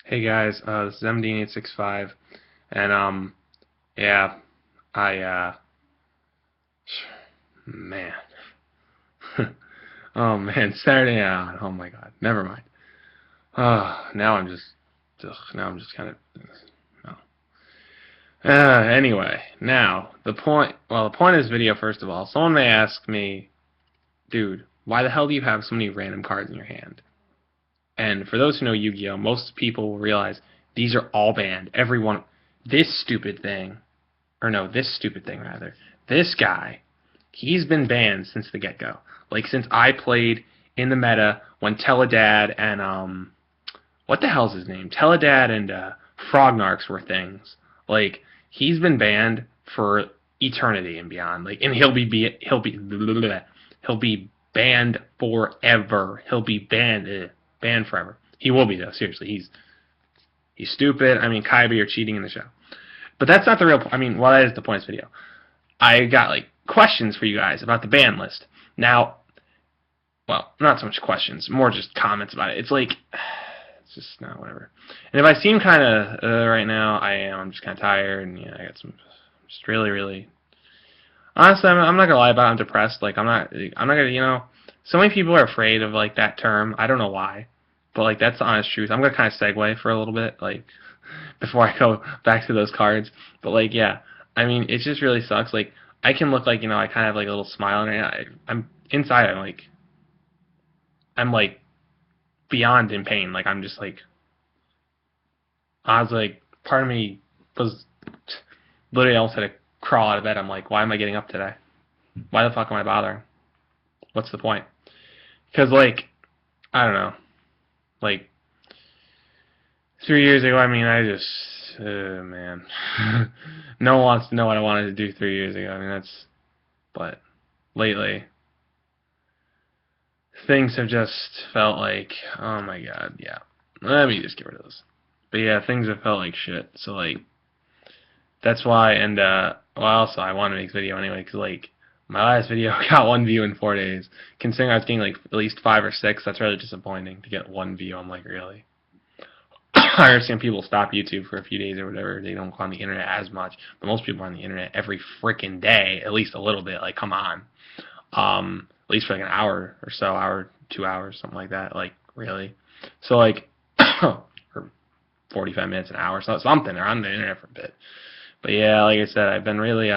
Hey guys, this is MD865, and yeah, I man, oh man, Saturday, oh my God, never mind. Now I'm just, now I'm just kind of, no. Anyway, now the point of this video, first of all, someone may ask me, dude, why the hell do you have so many random cards in your hand? And for those who know Yu-Gi-Oh, most people will realize these are all banned. Every one. This stupid thing, or no, this stupid thing rather. This guy, he's been banned since the get-go. Like since I played in the meta when Teledad and what the hell's his name? Teledad and Frognarks were things. Like he's been banned for eternity and beyond. Like and he'll be banned forever. He'll be banned forever. He will be though. Seriously, he's stupid. I mean, Kaiba, you're cheating in the show. But that's not the real. I mean, well, that is the point of this video. I got like questions for you guys about the ban list. Now, well, not so much questions, more just comments about it. It's like, it's just not whatever. And if I seem kind of right now, I am. I'm just kind of tired, and yeah, I got some, just really, really. Honestly, I'm not gonna lie about it. I'm depressed. Like I'm not gonna, so many people are afraid of like that term. I don't know why, but like that's the honest truth. I'm gonna kind of segue for a little bit, like before I go back to those cards. But like, yeah, I mean, it just really sucks. Like I can look like I kind of have like a little smile, and I'm inside. I'm like beyond in pain. Like I'm just like I was like part of me was literally almost had to crawl out of bed. I'm like, why am I getting up today? Why the fuck am I bothering? What's the point? Because like I don't know, like 3 years ago. I mean, I just man, no one wants to know what I wanted to do 3 years ago. I mean that's, but lately things have just felt like, oh my God, yeah. Let me just get rid of this. But yeah, things have felt like shit. So like, that's why. And well, also I want to make this video anyway because like my last video got 1 view in 4 days. Considering I was getting like at least 5 or 6, that's really disappointing to get 1 view. I'm like, really? I understand people stop YouTube for a few days or whatever. They don't go on the internet as much, but most people are on the internet every freaking day, at least a little bit. Like, come on. At least for like an hour or so, hour, 2 hours, something like that. Like, really? So like, or 45 minutes, an hour, so something. They're on the internet for a bit. But yeah, like I said, I've been really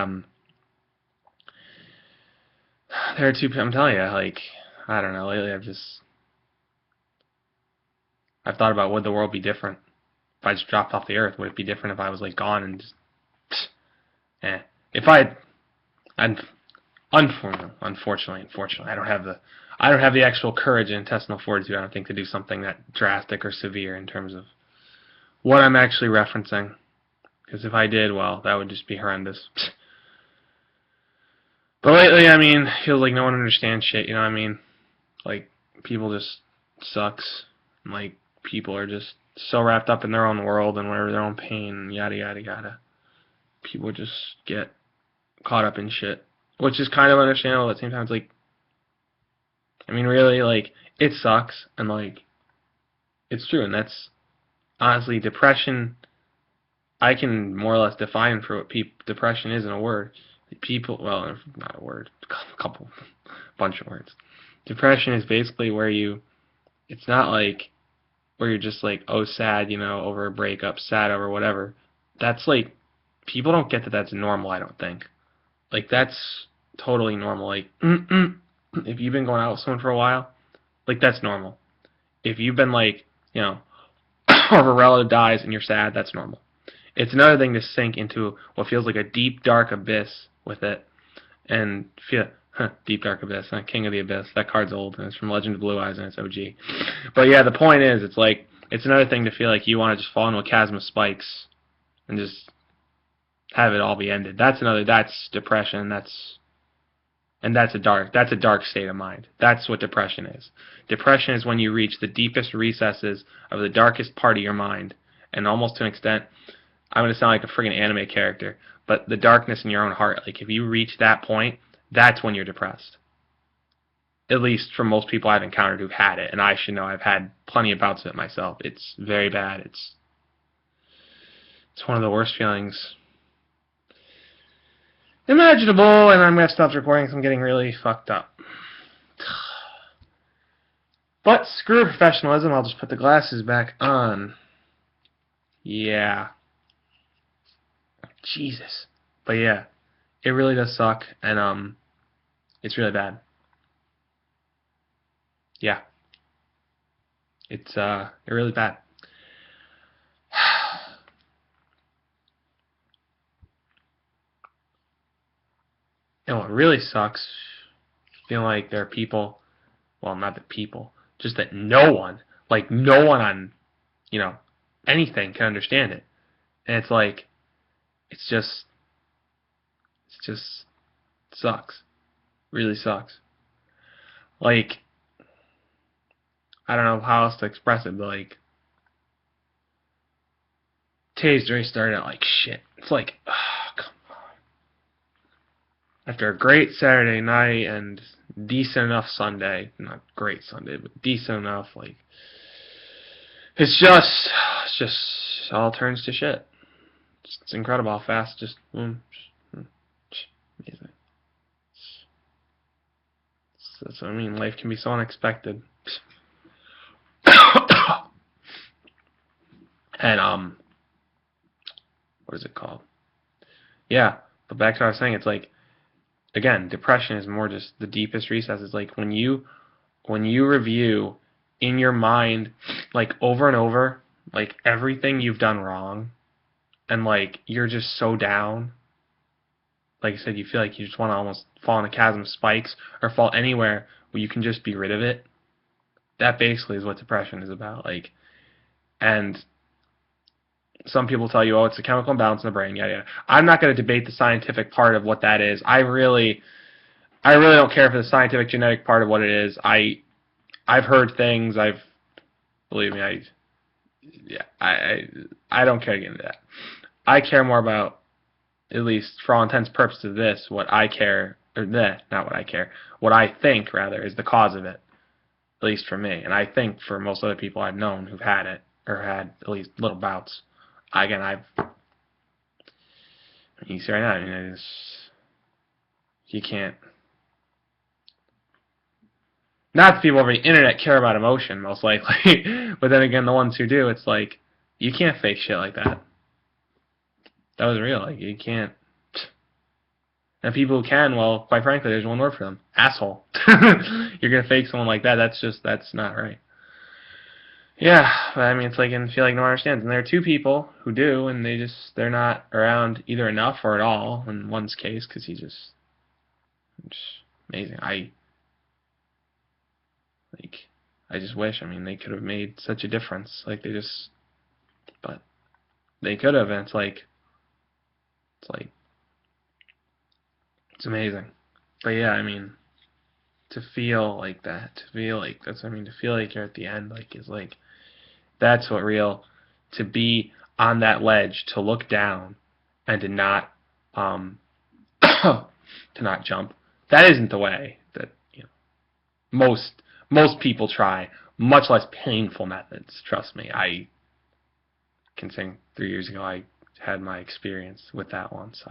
there are two. I'm telling you, like, I don't know. Lately, I've thought about, would the world be different if I just dropped off the earth? Would it be different if I was like gone and just, eh? If I'd unfortunately, I don't have the actual courage and intestinal fortitude, I don't think, to do something that drastic or severe in terms of what I'm actually referencing. Because if I did, well, that would just be horrendous. But lately, I mean, feels like no one understands shit, you know what I mean? Like, people just sucks. Like, people are just so wrapped up in their own world and whatever, their own pain, yada, yada, yada. People just get caught up in shit. Which is kind of understandable. At the same time, it's like, I mean, really, like, it sucks. And, like, it's true. And that's, honestly, depression, I can more or less define for what depression is in a word. People, well, not a word, a couple, bunch of words. Depression is basically where it's not like where you're just like, oh, sad, over a breakup, sad over whatever. That's like, people don't get that that's normal, I don't think. Like, that's totally normal. Like, if you've been going out with someone for a while, like, that's normal. If you've been like, or a relative dies and you're sad, that's normal. It's another thing to sink into what feels like a deep, dark abyss with it and feel, Deep Dark Abyss, King of the Abyss. That card's old, and it's from Legend of Blue Eyes, and it's OG. But yeah, the point is, it's like, it's another thing to feel like you want to just fall into a chasm of spikes and just have it all be ended. That's depression. That's a dark state of mind. That's what depression is. Depression is when you reach the deepest recesses of the darkest part of your mind, and almost to an extent, I'm going to sound like a friggin' anime character, but the darkness in your own heart. Like, if you reach that point, that's when you're depressed. At least for most people I've encountered who've had it, and I should know I've had plenty of bouts of it myself. It's very bad. It's one of the worst feelings imaginable, and I'm going to stop recording because I'm getting really fucked up. But screw professionalism, I'll just put the glasses back on. Yeah. Jesus. But yeah, it really does suck, and it's really bad. Yeah. It's really bad. And what really sucks, feeling like there are people, well, not the people, just that no one on, anything can understand it. And it's like, it's just sucks. Really sucks. Like, I don't know how else to express it, but like, today's day started out like shit. It's like, oh, come on. After a great Saturday night and decent enough Sunday, not great Sunday, but decent enough, like, it's just all turns to shit. It's incredible how fast, just boom, amazing. That's what I mean. Life can be so unexpected. And what is it called? Yeah, but back to what I was saying. It's like, again, depression is more just the deepest recess. It's like when you review in your mind, like over and over, like everything you've done wrong, and like you're just so down. Like I said, you feel like you just want to almost fall in a chasm of spikes or fall anywhere where you can just be rid of it. That basically is what depression is about. Like, and some people tell you, oh, it's a chemical imbalance in the brain, yada yada. I'm not going to debate the scientific part of what that is. I really don't care for the scientific genetic part of what it is. I've heard things. Believe me, I don't care to get into that. I care more about, at least for all intents and purposes of this, what I care, or not what I care, what I think rather is the cause of it, at least for me. And I think for most other people I've known who've had it, or had at least little bouts. Again, you see right now, I mean, you can't. Not the people over the internet care about emotion, most likely, but then again, the ones who do, it's like, you can't fake shit like that. That was real. Like, you can't. And people who can, well, quite frankly, there's one word for them: asshole. You're gonna fake someone like that. That's not right. Yeah, but I mean, it's like, and feel like no one understands. And there are two people who do, and they're not around either enough or at all in one's case, because he's just amazing. I just wish, I mean, they could have made such a difference. Like, but they could have, and it's amazing. But yeah, I mean, to feel like that, to feel like you're at the end, like, is like, that's what real, to be on that ledge, to look down, and to not, to not jump. That isn't the way that, most people try much less painful methods. Trust me, I can say 3 years ago I had my experience with that once.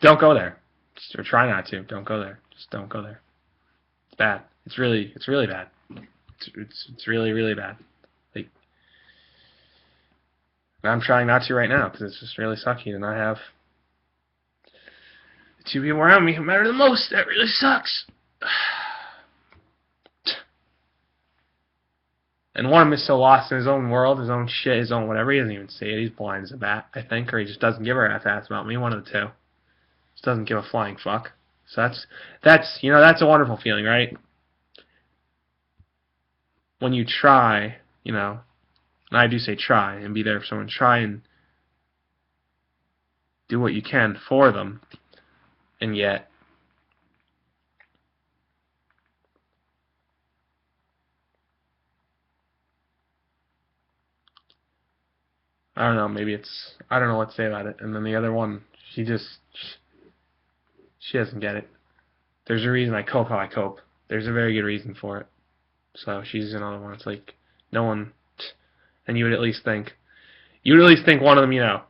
Don't go there. Or try not to. Don't go there. Just don't go there. It's bad. It's really bad. It's really, really bad. Like, I'm trying not to right now because it's just really sucky to not have the two people around me who matter the most. That really sucks. And one of them is so lost in his own world, his own shit, his own whatever. He doesn't even say it. He's blind as a bat, I think, or he just doesn't give a rat's ass about me. One of the two. Just doesn't give a flying fuck. So that's a wonderful feeling, right? When you try, and I do say try and be there for someone. Try and do what you can for them, and yet I don't know. Maybe I don't know what to say about it. And then the other one, she doesn't get it. There's a reason I cope how I cope. There's a very good reason for it. So she's another one. It's like no one, and you would at least think you would at least think one of them,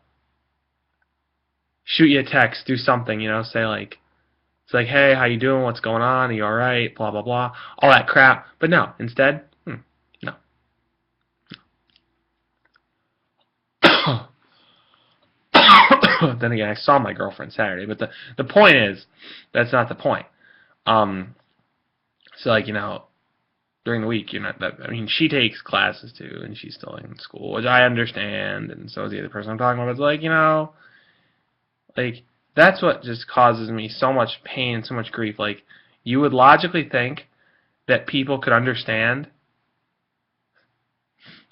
shoot you a text, do something, say like, it's like, hey, how you doing? What's going on? Are you all right? Blah blah blah, all that crap. But no, instead, no. Then again, I saw my girlfriend Saturday, but the point is, that's not the point. So like during the week, you're not that. I mean, she takes classes too, and she's still in school, which I understand, and so is the other person I'm talking about. It's like like that's what just causes me so much pain, so much grief. Like you would logically think that people could understand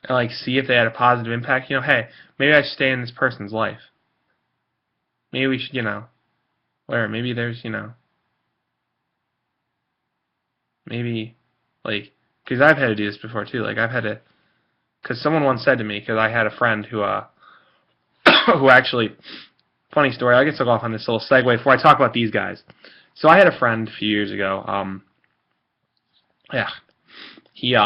and like see if they had a positive impact. Hey, maybe I should stay in this person's life. Maybe we should, where maybe there's, maybe like, because I've had to do this before too. Like I've had to, because someone once said to me, because I had a friend who, who actually, funny story. I guess I'll go off on this little segue before I talk about these guys. So I had a friend a few years ago. Yeah, he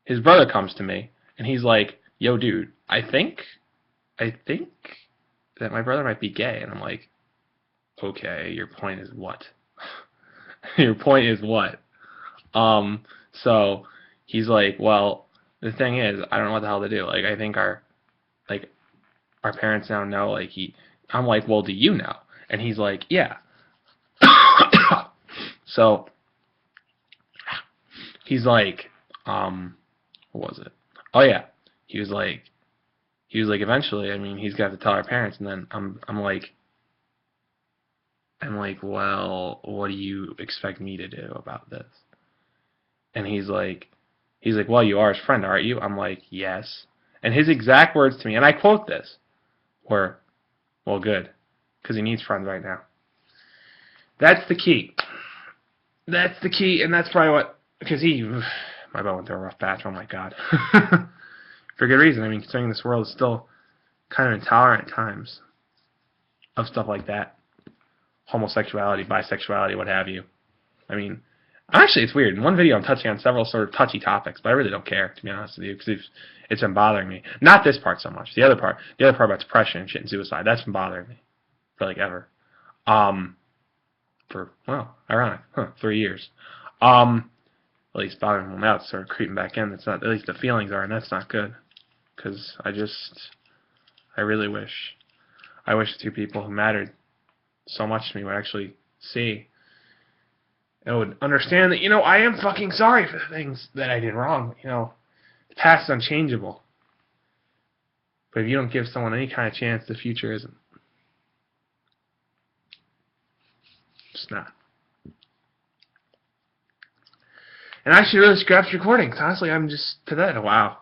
his brother comes to me and he's like, "Yo, dude, I think that my brother might be gay," and I'm like, "Okay, your point is what?" Your point is what? So he's like, well, the thing is, I don't know what the hell to do. Like, I think our parents now know. Like, I'm like, well, do you know? And he's like, yeah. So he's like, what was it? Oh yeah, he was like, eventually, I mean, he's got to tell our parents, and then I'm like, well, what do you expect me to do about this? And he's like, well, you are his friend, aren't you? I'm like, yes. And his exact words to me, and I quote this, were, well, good, because he needs friends right now. That's the key. That's the key, and that's probably what, because my butt went through a rough patch, oh my god. For good reason. I mean, considering this world is still kind of intolerant at times of stuff like that. Homosexuality, bisexuality, what have you. I mean, actually, it's weird. In one video, I'm touching on several sort of touchy topics, but I really don't care, to be honest with you, because it's been bothering me. Not this part so much. The other part about depression and shit and suicide, that's been bothering me for like ever. For, well, ironic, 3 years. At least bothering me now. It's sort of creeping back in. It's not, at least the feelings are, and that's not good. Because I really wish the two people who mattered so much to me would actually see and would understand that, I am fucking sorry for the things that I did wrong. The past is unchangeable. But if you don't give someone any kind of chance, the future isn't. It's not. And I should really scrap the recordings. Honestly, I'm just pathetic. Wow.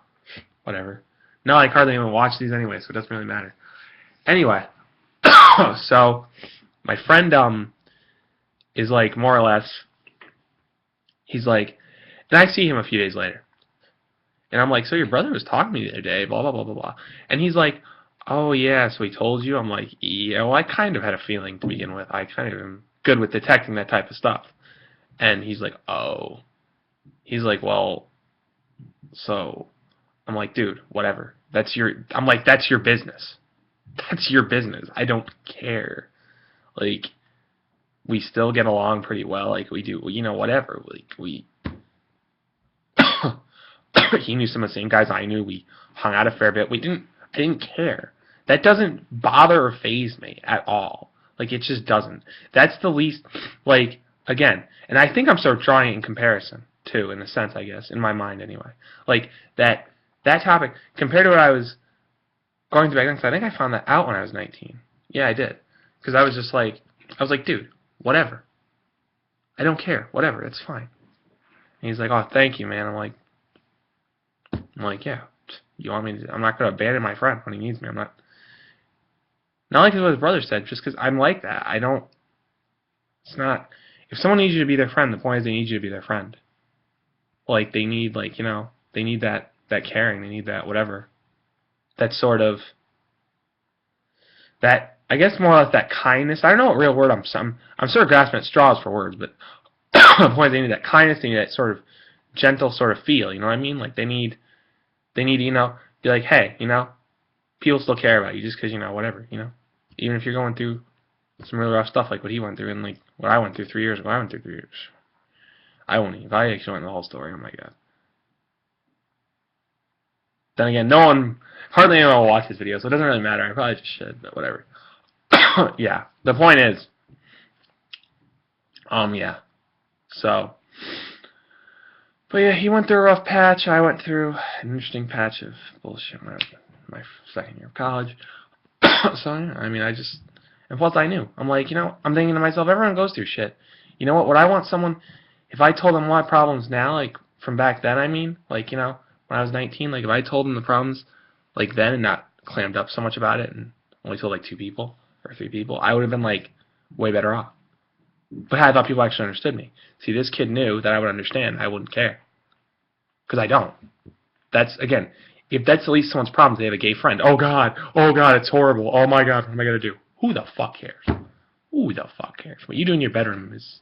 Whatever. No, I hardly even watch these anyway, so it doesn't really matter. Anyway. So my friend is like, more or less, he's like, and I see him a few days later. And I'm like, so your brother was talking to me the other day, blah, blah, blah, blah, blah. And he's like, oh, yeah, so he told you? I'm like, yeah, well, I kind of had a feeling to begin with. I kind of am good with detecting that type of stuff. And he's like, oh. He's like, well, so. I'm like, dude, whatever. That's your business. That's your business. I don't care. Like, we still get along pretty well. Like, we do, whatever. Like, he knew some of the same guys I knew. We hung out a fair bit. I didn't care. That doesn't bother or faze me at all. Like, it just doesn't. That's the least, like, again, and I think I'm sort of drawing it in comparison, too, in a sense, I guess, in my mind anyway. Like, that topic, compared to what I was going through back then, because I think I found that out when I was 19. Yeah, I did. Because I was like, dude, whatever. I don't care. Whatever. It's fine. And he's like, oh, thank you, man. I'm like, yeah. You want me to? I'm not going to abandon my friend when he needs me. I'm not. Not like what his brother said, just because I'm like that. I don't. It's not. If someone needs you to be their friend, the point is they need you to be their friend. Like, they need, they need that caring. They need that whatever. That sort of. That, I guess more or less that kindness. I don't know what real word I'm sort of grasping at straws for words, but the point is they need that kindness, they need that sort of gentle sort of feel, you know what I mean? Like they need, Be like, hey, people still care about you just because, whatever, even if you're going through some really rough stuff like what he went through and like what I went through 3 years ago. I went through 3 years. I won't even. If I actually went the whole story, oh my god. Then again, hardly anyone will watch this video, so it doesn't really matter. I probably just should, but whatever. Yeah, the point is, yeah. So, but yeah, he went through a rough patch. I went through an interesting patch of bullshit when I was in my second year of college. So, yeah, I mean, and plus I knew. I'm like, I'm thinking to myself, everyone goes through shit. You know what? Would I want someone, if I told them my problems now, like, from back then, I mean, like, when I was 19, like, if I told them the problems, like, then and not clammed up so much about it and only told, like, 2 people or 3 people, I would have been, like, way better off. But I thought people actually understood me. See, this kid knew that I would understand. I wouldn't care. Because I don't. That's, again, if that's at least someone's problem, they have a gay friend. Oh, God, it's horrible. Oh, my God, what am I going to do? Who the fuck cares? Who the fuck cares? What you do in your bedroom is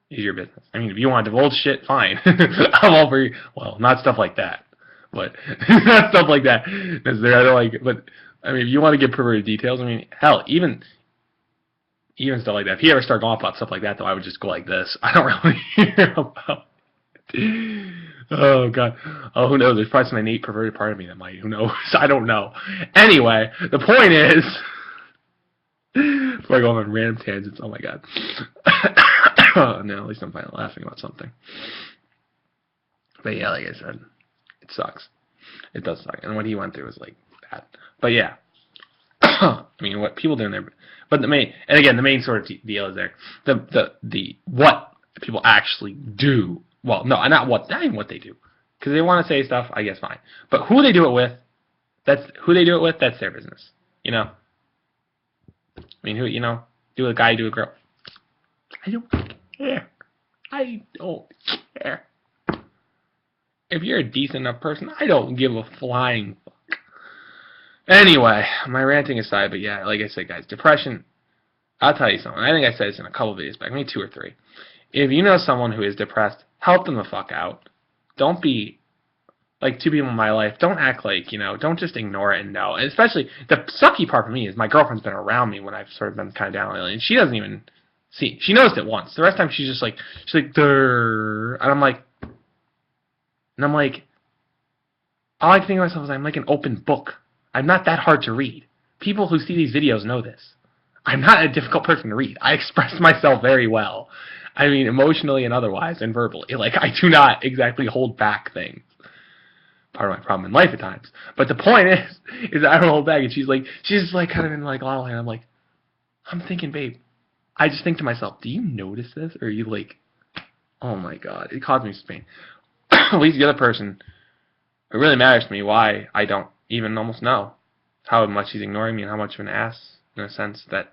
your business. I mean, if you want to divulge shit, fine. I'm all for you. Well, not stuff like that. But, not stuff like that. But, I mean, if you want to give perverted details, I mean, hell, even stuff like that. If you ever start going about stuff like that, though, I would just go like this. I don't really hear about it. Oh, God. Oh, who knows? There's probably some innate perverted part of me that might. Who knows? I don't know. Anyway, the point is, before I go on random tangents, oh, my God. Oh, no, at least I'm finally laughing about something. But, yeah, like I said, it sucks. It does suck. And what he went through was, like, bad. But, yeah. I mean, what people do in there. But the main sort of deal is there. The what people actually do. Well, no, not even what they do. Because they want to say stuff, I guess fine. But who they do it with, that's their business. I mean, do a guy, do a girl. I don't care. I don't care. If you're a decent enough person, I don't give a flying fuck. Anyway, my ranting aside, but yeah, like I said, guys, depression, I'll tell you something. I think I said this in a couple of videos back, maybe 2 or 3. If you know someone who is depressed, help them the fuck out. Don't be like 2 people in my life. Don't act like, don't just ignore it and know. And especially, the sucky part for me is my girlfriend's been around me when I've sort of been kind of down lately, and she doesn't even see. She noticed it once. The rest of the time, she's like, Durr. And I'm like, all I can think of myself is I'm like an open book. I'm not that hard to read. People who see these videos know this. I'm not a difficult person to read. I express myself very well. I mean, emotionally and otherwise, and verbally. Like, I do not exactly hold back things. Part of my problem in life at times. But the point is I don't hold back. And she's just like kind of in like, la la land. I'm thinking, babe, I just think to myself, do you notice this? Or are you like, oh my God, it caused me some pain. At least the other person, it really matters to me why I don't even almost know how much he's ignoring me and how much of an ass, in a sense that,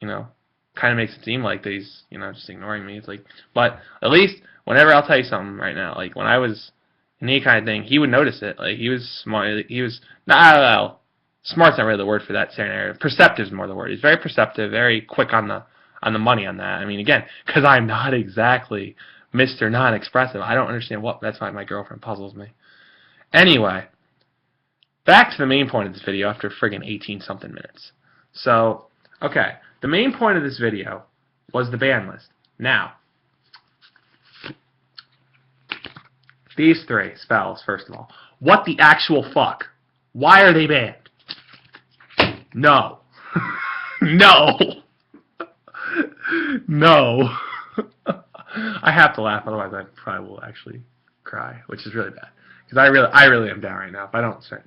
kind of makes it seem like that he's, just ignoring me. It's like, but at least whenever, I'll tell you something right now, like when I was in any kind of thing, he would notice it. Like he was smart. He was, I don't know, smart's not really the word for that scenario. Perceptive is more the word. He's very perceptive, very quick on the money on that. I mean, again, because I'm not exactly Mr. Non-Expressive. I don't understand that's why my girlfriend puzzles me. Anyway, back to the main point of this video after friggin' 18-something minutes. So, okay, the main point of this video was the ban list. Now, these 3 spells, first of all. What the actual fuck? Why are they banned? No. No. No. I have to laugh, otherwise I probably will actually cry, which is really bad. Because I really am down right now. If I don't start,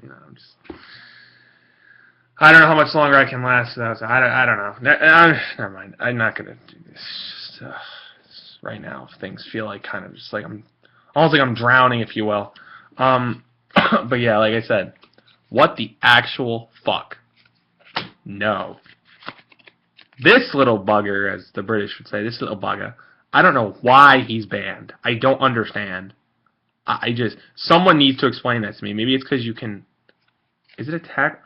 I don't know how much longer I can last. So I don't know. Never mind. I'm not gonna do this. Just, right now, things feel like kind of just like almost like I'm drowning, if you will. But yeah, like I said, what the actual fuck? No. This little bugger, as the British would say, this little bugger. I don't know why he's banned. I don't understand. Someone needs to explain that to me. Maybe it's because you can, is it attack?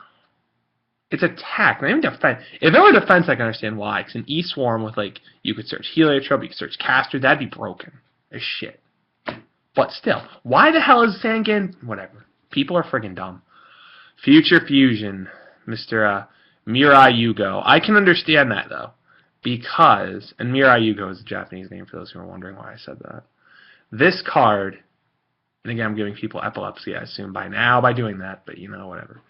It's attack, not even defense. If it were defense, I can understand why. Because in E-Swarm with, you could search Heliotrope, you could search Caster, that'd be broken as shit. But still, why the hell is Sangan? Whatever. People are friggin' dumb. Future Fusion, Mr. Mirai Yugioh. I can understand that, though. Because, and Mirai Yugioh is a Japanese name for those who are wondering why I said that. This card, and again, I'm giving people epilepsy, I assume, by now by doing that, but you know, whatever.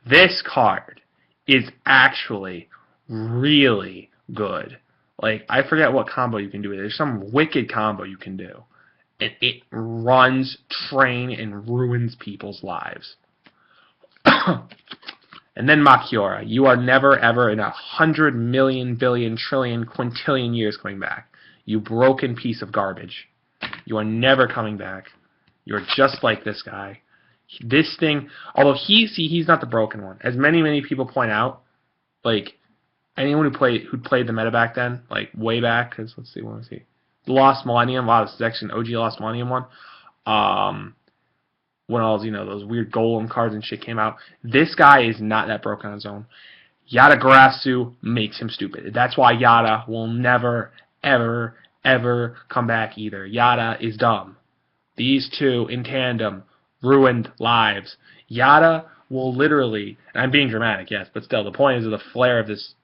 This card is actually really good. Like, I forget what combo you can do with it. There's some wicked combo you can do. And it runs, train, and ruins people's lives. And then Machiora. You are never, ever in 100 million, billion, trillion, quintillion years coming back. You broken piece of garbage. You are never coming back. You're just like this guy. This thing, although he's not the broken one. As many people point out, like, anyone who played the meta back then, like, way back, because, let's see, what was he? The Lost Millennium. Wow, this is actually an OG Lost Millennium one. When all those weird golem cards and shit came out. This guy is not that broken on his own. Yatagarasu makes him stupid. That's why Yata will never, ever, ever come back either. Yata is dumb. These two in tandem ruined lives. Yata will literally, and I'm being dramatic, yes, but still, the point is the flair of this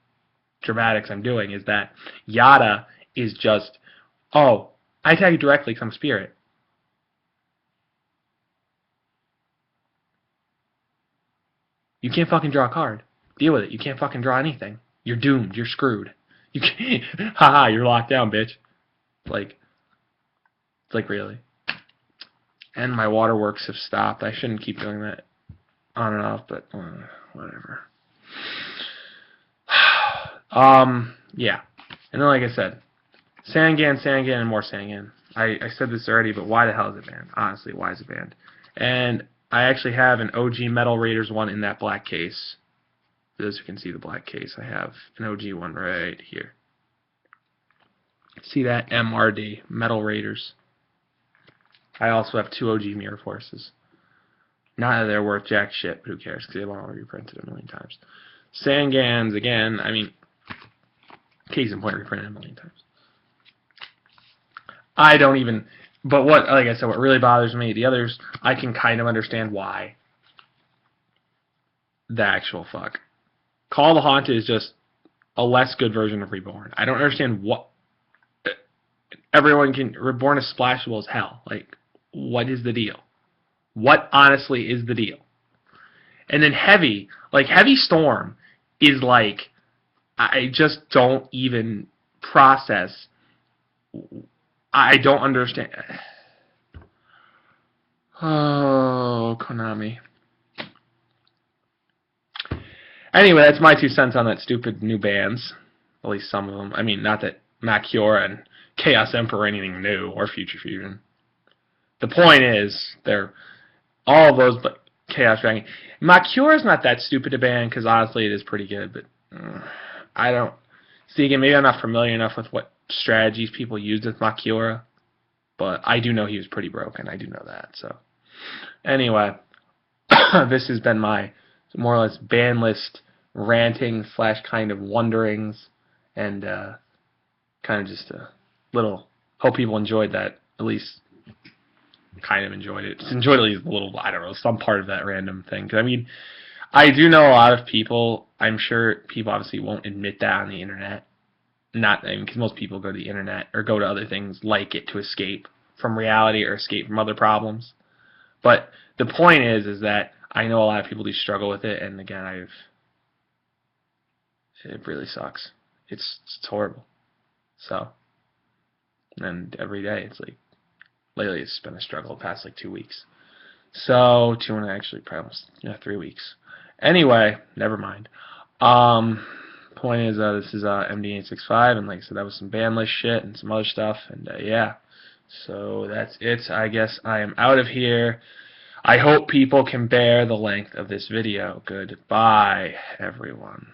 dramatics I'm doing is that Yata is just, oh, I attack you directly because I'm a spirit. You can't fucking draw a card. Deal with it. You can't fucking draw anything. You're doomed. You're screwed. You can't. Haha, you're locked down, bitch. It's like really. And my waterworks have stopped. I shouldn't keep doing that on and off, but whatever. Yeah. And then, like I said, Sangan, and more Sangan. I said this already, but why the hell is it banned? Honestly, why is it banned? And I actually have an OG Metal Raiders one in that black case. For those who can see the black case, I have an OG one right here. See that? MRD, Metal Raiders. I also have two OG Mirror Forces. Not that they're worth jack shit, but who cares, because they've already reprinted a million times. Sangans, again, I mean, case in point, reprinted a million times. I don't even... But what, like I said, what really bothers me, the others, I can kind of understand why. The actual fuck. Call of the Haunted is just a less good version of Reborn. I don't understand what... Everyone can... Reborn is splashable as hell. Like, what is the deal? What, honestly, is the deal? And then Heavy, like, Heavy Storm is like... I just don't even process... I don't understand. Oh, Konami. Anyway, that's my 2 cents on that stupid new bands. At least some of them. I mean, not that Machiora and Chaos Emperor are anything new, or Future Fusion. The point is, they're all of those, but Chaos Dragon. Machiora's not that stupid to ban, because honestly, it is pretty good, but I don't... See, again, maybe I'm not familiar enough with what strategies people used with Machiora, but I do know he was pretty broken. I do know that. So anyway, this has been my more or less ban list ranting / kind of wonderings, and kind of just a little, hope people enjoyed that, at least kind of enjoyed it. Just enjoyed at least a little, I don't know, some part of that random thing. Because I mean, I do know a lot of people, I'm sure people obviously won't admit that on the internet. Not, I mean, because most people go to the internet or go to other things like it to escape from reality or escape from other problems. But the point is that I know a lot of people do struggle with it, and again, it really sucks. It's horrible. So, and every day it's like, lately it's been a struggle the past like 2 weeks. So, 2 and actually probably almost, 3 weeks. Anyway, never mind. Point is, this is MD865, and like I said, that was some ban list shit and some other stuff, and yeah. So that's it. I guess I am out of here. I hope people can bear the length of this video. Goodbye, everyone.